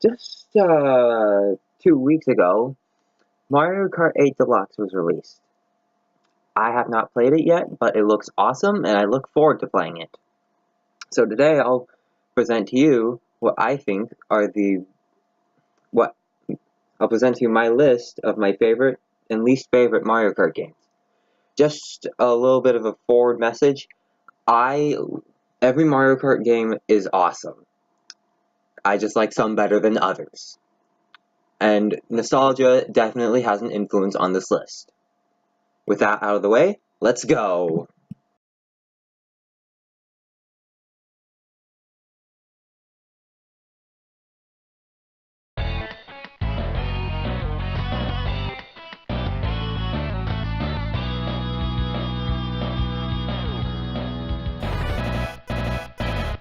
Just 2 weeks ago, Mario Kart 8 Deluxe was released. I have not played it yet, but it looks awesome, and I look forward to playing it. So today I'll present to you what I think are what I'll present to you my list of my favorite and least favorite Mario Kart games. Just a little bit of a forward message. Every Mario Kart game is awesome. I just like some better than others. And nostalgia definitely has an influence on this list. With that out of the way, let's go!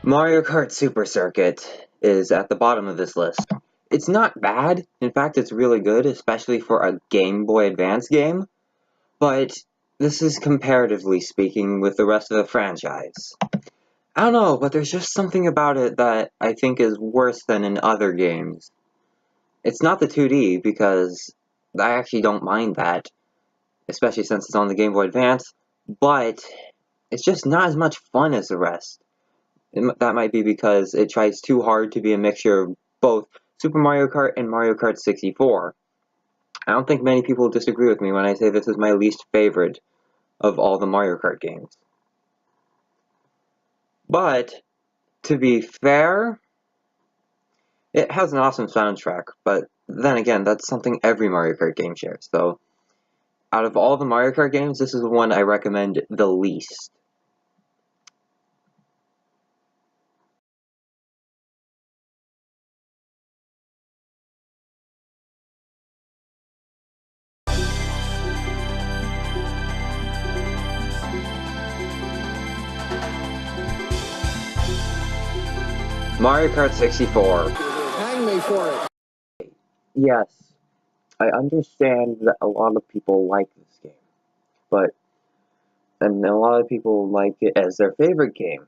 Mario Kart Super Circuit is at the bottom of this list. It's not bad, in fact it's really good, especially for a Game Boy Advance game, but this is comparatively speaking with the rest of the franchise. I don't know, but there's just something about it that I think is worse than in other games. It's not the 2D, because I actually don't mind that, especially since it's on the Game Boy Advance, but it's just not as much fun as the rest. That might be because it tries too hard to be a mixture of both Super Mario Kart and Mario Kart 64. I don't think many people disagree with me when I say this is my least favorite of all the Mario Kart games. But, to be fair, it has an awesome soundtrack, but then again, that's something every Mario Kart game shares, so out of all the Mario Kart games, this is the one I recommend the least. Mario Kart 64. Hang me for it. Yes, I understand that a lot of people like this game, and a lot of people like it as their favorite game.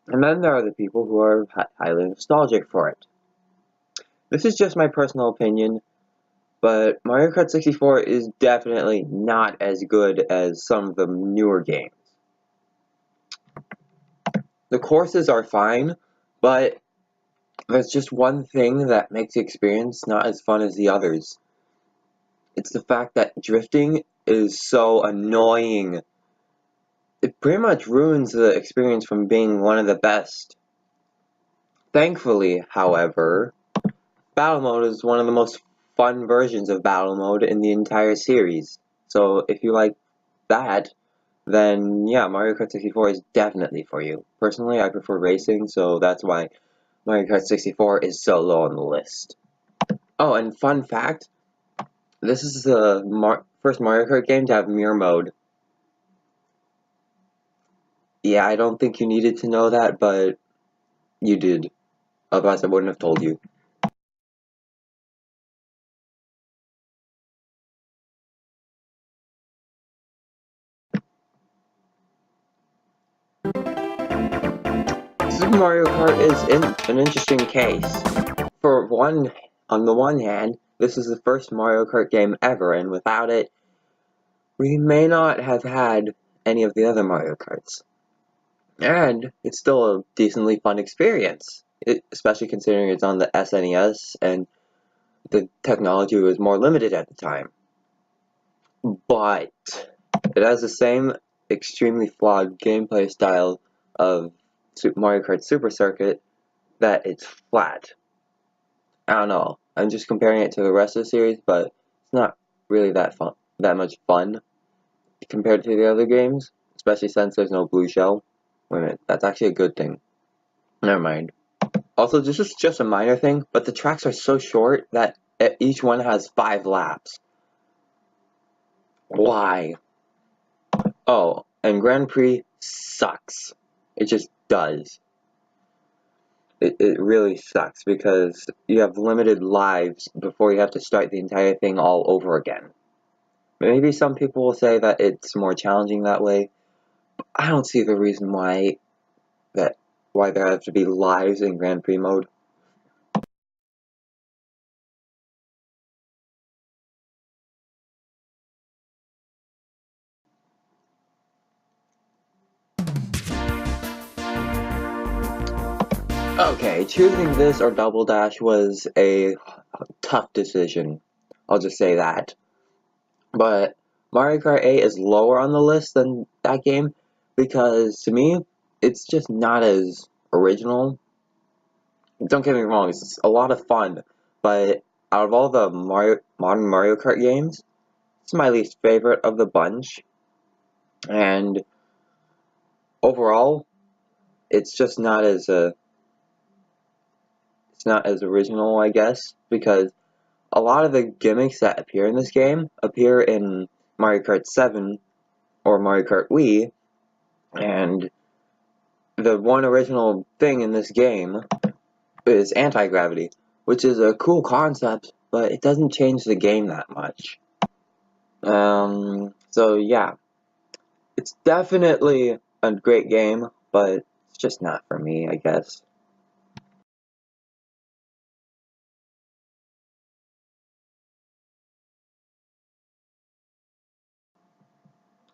And then there are the people who are highly nostalgic for it. This is just my personal opinion, but Mario Kart 64 is definitely not as good as some of the newer games. The courses are fine, but there's just one thing that makes the experience not as fun as the others. It's the fact that drifting is so annoying. It pretty much ruins the experience from being one of the best. Thankfully, however, Battle Mode is one of the most fun versions of Battle Mode in the entire series. So if you like that, then yeah, Mario Kart 64 is definitely for you. Personally, I prefer racing, so that's why Mario Kart 64 is so low on the list. Oh, and fun fact, this is the first Mario Kart game to have mirror mode. Yeah, I don't think you needed to know that, but you did. Otherwise, I wouldn't have told you. Super Mario Kart is an interesting case. On the one hand, this is the first Mario Kart game ever, and without it, we may not have had any of the other Mario Karts. And it's still a decently fun experience, especially considering it's on the SNES and the technology was more limited at the time. But it has the same extremely flawed gameplay style of Super Mario Kart Super Circuit that it's flat. I don't know. I'm just comparing it to the rest of the series, but it's not really that much fun compared to the other games, especially since there's no blue shell. Wait a minute, that's actually a good thing. Never mind. Also, this is just a minor thing, but the tracks are so short that each one has 5 laps. Why? Oh, and Grand Prix sucks. It just does. It really sucks because you have limited lives before you have to start the entire thing all over again. Maybe some people will say that it's more challenging that way. But I don't see the reason why there have to be lives in Grand Prix mode. Okay, choosing this or Double Dash was a tough decision. I'll just say that. But Mario Kart 8 is lower on the list than that game because to me, it's just not as original. Don't get me wrong, it's a lot of fun, but out of all the modern Mario Kart games, it's my least favorite of the bunch. And overall, it's just not as it's not as original, I guess, because a lot of the gimmicks that appear in this game appear in Mario Kart 7 or Mario Kart Wii, and the one original thing in this game is anti-gravity, which is a cool concept, but it doesn't change the game that much. So yeah, it's definitely a great game, but it's just not for me, I guess.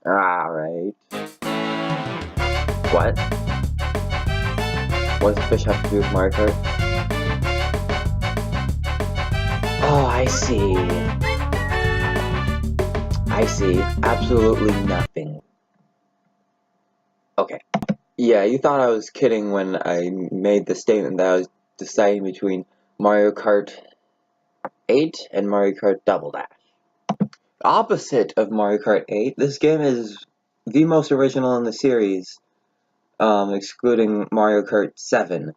Alright. What? What does fish have to do with Mario Kart? Oh, I see. I see. Absolutely nothing. Okay. Yeah, you thought I was kidding when I made the statement that I was deciding between Mario Kart 8 and Mario Kart Double Dash. Opposite of Mario Kart 8, this game is the most original in the series, excluding Mario Kart 7,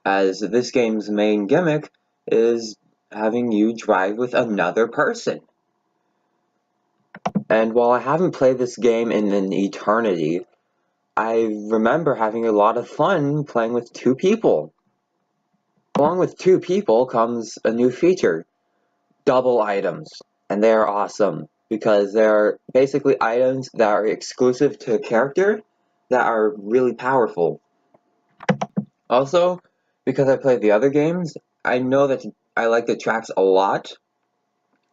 as this game's main gimmick is having you drive with another person. And while I haven't played this game in an eternity, I remember having a lot of fun playing with two people. Along with two people comes a new feature, double items, and they are awesome because they're basically items that are exclusive to a character that are really powerful. Also, because I played the other games, I know that I like the tracks a lot,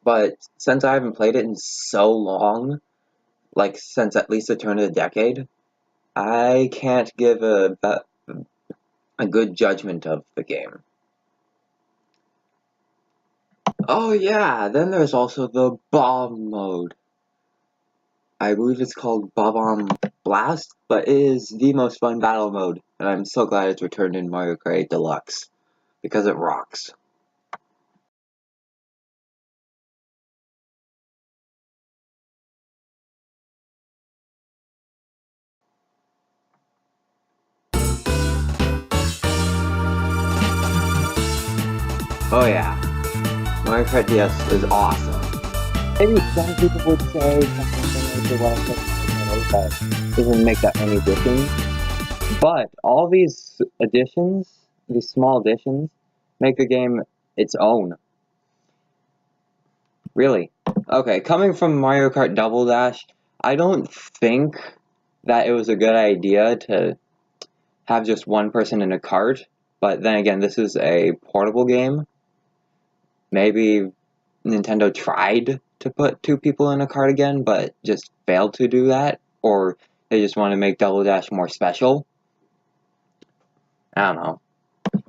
but since I haven't played it in so long, like since at least the turn of the decade, I can't give a good judgment of the game. Oh yeah, then there's also the bomb mode. I believe it's called Bomb Blast, but it is the most fun battle mode, and I'm so glad it's returned in Mario Kart 8 Deluxe, because it rocks. Oh yeah, Mario Kart DS is awesome. Maybe some people would say something similar to what I said, but doesn't make that many difference. But all these additions, these small additions, make the game its own. Really. Okay, coming from Mario Kart Double Dash, I don't think that it was a good idea to have just one person in a cart. But then again, this is a portable game. Maybe Nintendo tried to put two people in a cart again, but just failed to do that. Or they just want to make Double Dash more special. I don't know.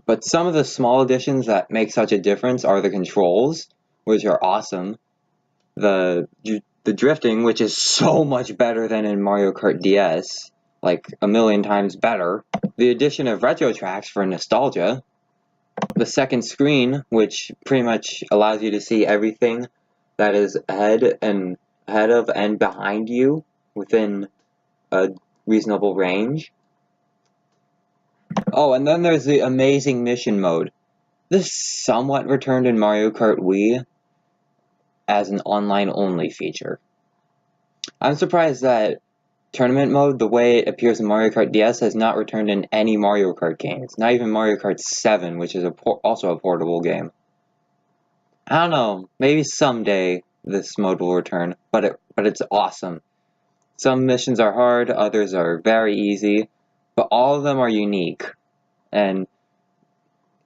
But some of the small additions that make such a difference are the controls, which are awesome. The drifting, which is so much better than in Mario Kart DS, like a million times better. The addition of retro tracks for nostalgia. The second screen, which pretty much allows you to see everything that is ahead of and behind you within a reasonable range. Oh, and then there's the amazing mission mode. This somewhat returned in Mario Kart Wii as an online-only feature. I'm surprised that tournament mode, the way it appears in Mario Kart DS, has not returned in any Mario Kart games. Not even Mario Kart 7, which is also a portable game. I don't know. Maybe someday this mode will return, but it's awesome. Some missions are hard, others are very easy, but all of them are unique. And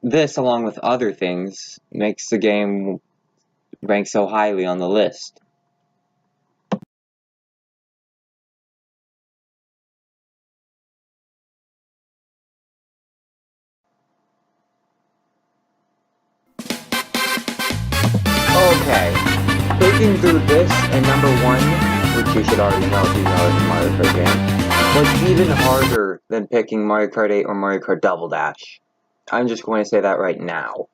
this, along with other things, makes the game rank so highly on the list. Okay, taking through this and number 1, which you should already know if you know it's a Mario Kart game, was even harder than picking Mario Kart 8 or Mario Kart Double Dash. I'm just going to say that right now.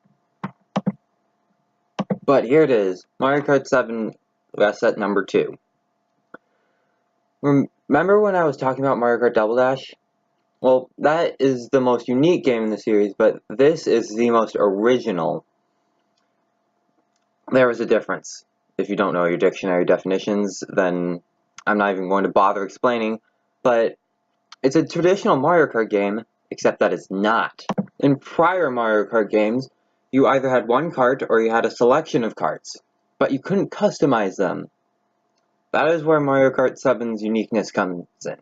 But here it is, Mario Kart 7, that's at number 2. Remember when I was talking about Mario Kart Double Dash? Well, that is the most unique game in the series, but this is the most original. There is a difference. If you don't know your dictionary definitions, then I'm not even going to bother explaining, but it's a traditional Mario Kart game, except that it's not. In prior Mario Kart games, you either had one kart or you had a selection of karts, but you couldn't customize them. That is where Mario Kart 7's uniqueness comes in.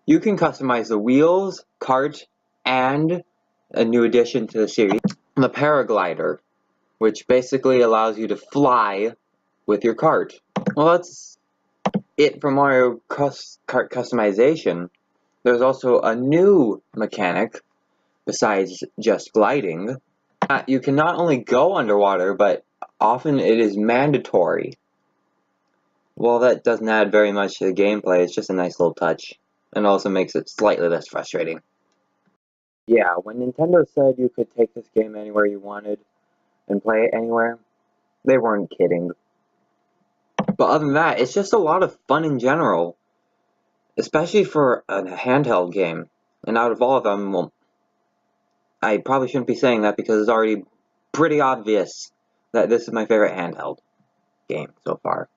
You can customize the wheels, kart, and a new addition to the series, the paraglider, which basically allows you to fly with your kart. Well, that's it for Mario Kart customization. There's also a new mechanic, besides just gliding. You can not only go underwater, but often it is mandatory. Well, that doesn't add very much to the gameplay, it's just a nice little touch, and also makes it slightly less frustrating. Yeah, when Nintendo said you could take this game anywhere you wanted and play it anywhere, they weren't kidding. But other than that, it's just a lot of fun in general, especially for a handheld game. And out of all of them, well, I probably shouldn't be saying that because it's already pretty obvious that this is my favorite handheld game so far.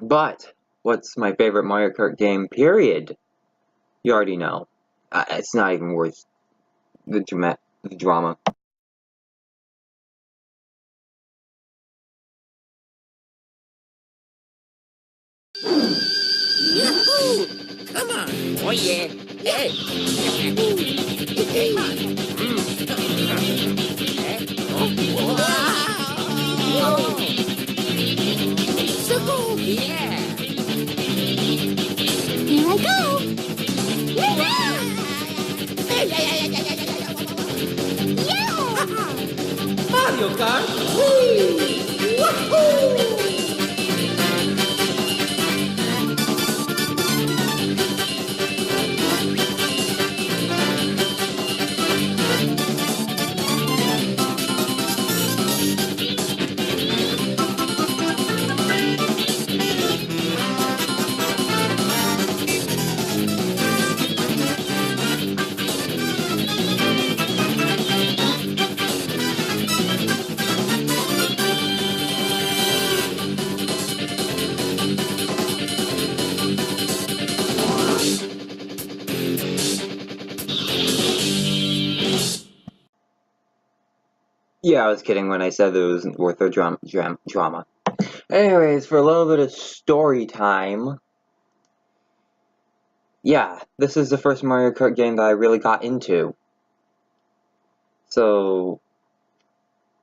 But what's my favorite Mario Kart game, period? You already know. It's not even worth the drama. Yahoo! Come on! Oh yeah! Hey! Come on! Wow! So cool! Yeah! Here I go! Mario Kart! Whee! Woohoo! Yeah, I was kidding when I said it wasn't worth the drama. Anyways, for a little bit of story time. Yeah, this is the first Mario Kart game that I really got into. So,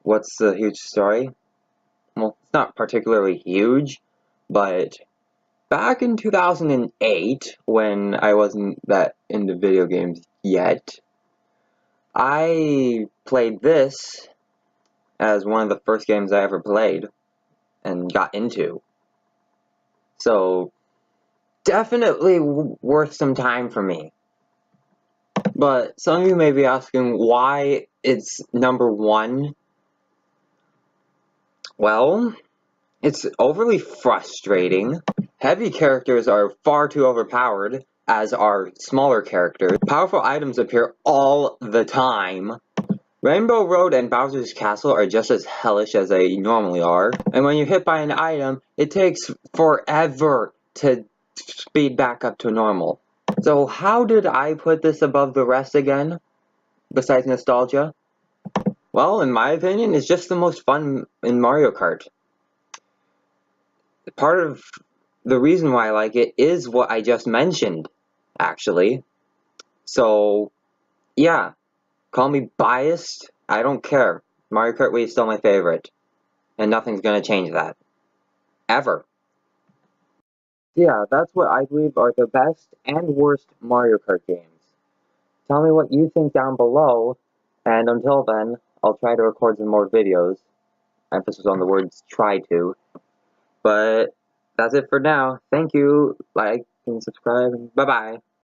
what's the huge story? Well, it's not particularly huge, but back in 2008, when I wasn't that into video games yet, I played this as one of the first games I ever played and got into. So, definitely worth some time for me. But some of you may be asking why it's number 1. Well, it's overly frustrating. Heavy characters are far too overpowered, as are smaller characters. Powerful items appear all the time. Rainbow Road and Bowser's Castle are just as hellish as they normally are. And when you're hit by an item, it takes forever to speed back up to normal. So how did I put this above the rest again, besides nostalgia? Well, in my opinion, it's just the most fun in Mario Kart. Part of the reason why I like it is what I just mentioned, actually. So, yeah, call me biased, I don't care. Mario Kart Wii is still my favorite, and nothing's gonna change that. Ever. Yeah, that's what I believe are the best and worst Mario Kart games. Tell me what you think down below, and until then, I'll try to record some more videos. emphasis on the words try to. But that's it for now. Thank you. Like and subscribe. Bye bye.